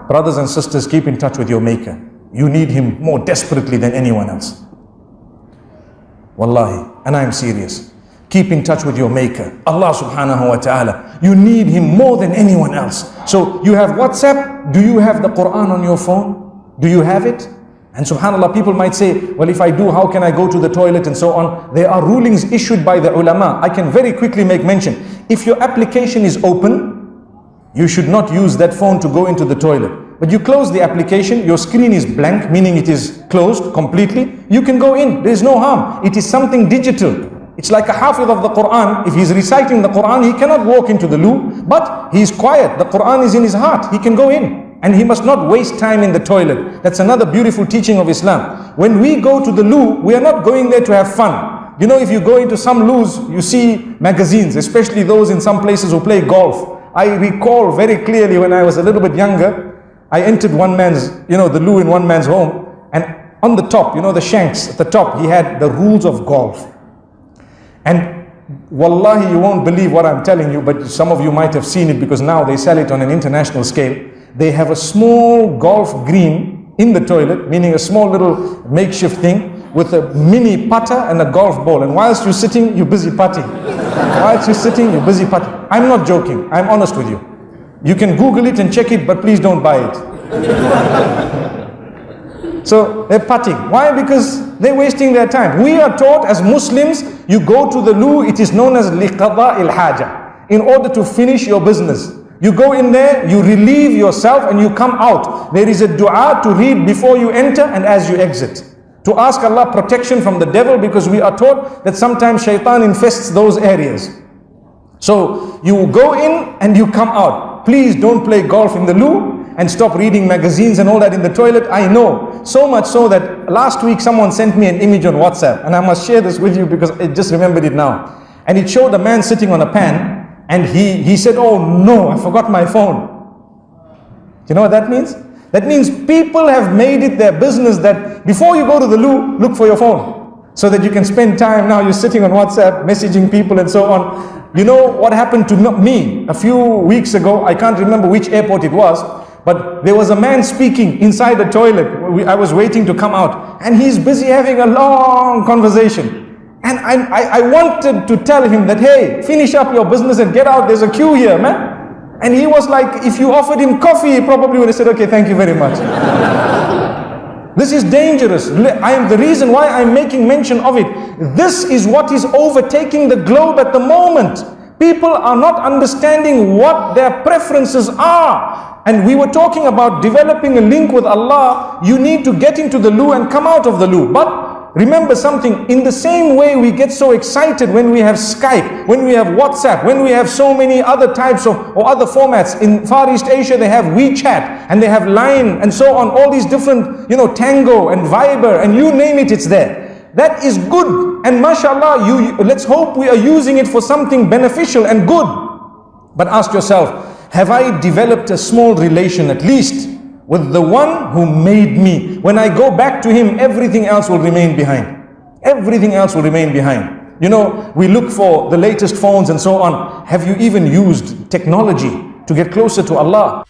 Brothers and sisters, keep in touch with your Maker. You need Him more desperately than anyone else. Wallahi, and I am serious. Keep in touch with your Maker, Allah subhanahu wa ta'ala. You need Him more than anyone else. So you have WhatsApp. Do you have the Quran on your phone? Do you have it? And subhanAllah, people might say, well, if I do, how can I go to the toilet and so on? There are rulings issued by the ulama. I can very quickly make mention. If your application is open, you should not use that phone to go into the toilet. But you close the application, your screen is blank, meaning it is closed completely. You can go in, there is no harm. It is something digital. It's like a hafiz of the Quran. If he's reciting the Quran, he cannot walk into the loo, but he is quiet. The Quran is in his heart. He can go in, and he must not waste time in the toilet. That's another beautiful teaching of Islam. When we go to the loo, we are not going there to have fun. You know, if you go into some loos, you see magazines, especially those in some places who play golf. I recall very clearly when I was a little bit younger, I entered one man's, the loo in one man's home, and on the top, the shanks at the top, he had the rules of golf. And wallahi, you won't believe what I'm telling you, but some of you might have seen it because now they sell it on an international scale. They have a small golf green in the toilet, meaning a small little makeshift thing with a mini putter and a golf ball. And whilst you're sitting, you're busy putting. Whilst you're sitting, you're busy putting. I'm not joking. I'm honest with you. You can Google it and check it, but please don't buy it. So they're putting. Why? Because they're wasting their time. We are taught as Muslims, you go to the loo, it is known as liqada il-haja, in order to finish your business. You go in there, you relieve yourself, and you come out. There is a dua to read before you enter and as you exit, to ask Allah protection from the devil, because we are taught that sometimes shaitan infests those areas. So you go in and you come out. Please don't play golf in the loo and stop reading magazines and all that in the toilet. I know, so much so that last week someone sent me an image on WhatsApp, and I must share this with you because I just remembered it now. And it showed a man sitting on a pan, and he said, oh no, I forgot my phone. Do you know what that means? That means people have made it their business that before you go to the loo, look for your phone, so that you can spend time. Now you're sitting on WhatsApp, messaging people and so on. You know what happened to me a few weeks ago? I can't remember which airport it was, but there was a man speaking inside the toilet. I was waiting to come out, and he's busy having a long conversation. And I wanted to tell him that, hey, finish up your business and get out. There's a queue here, man. And he was like, if you offered him coffee, he probably would have said, okay, thank you very much. This is dangerous. The reason why I'm making mention of it, this is what is overtaking the globe at the moment. People are not understanding what their preferences are. And we were talking about developing a link with Allah. You need to get into the loo and come out of the loo. But remember something, in the same way we get so excited when we have Skype, when we have WhatsApp, when we have so many other types of or other formats. In Far East Asia they have WeChat and they have Line and so on, all these different, Tango and Viber and you name it, it's there. That is good, and mashallah, let's hope we are using it for something beneficial and good. But ask yourself, have I developed a small relation at least with the one who made me? When I go back to him, everything else will remain behind. Everything else will remain behind. We look for the latest phones and so on. Have you even used technology to get closer to Allah?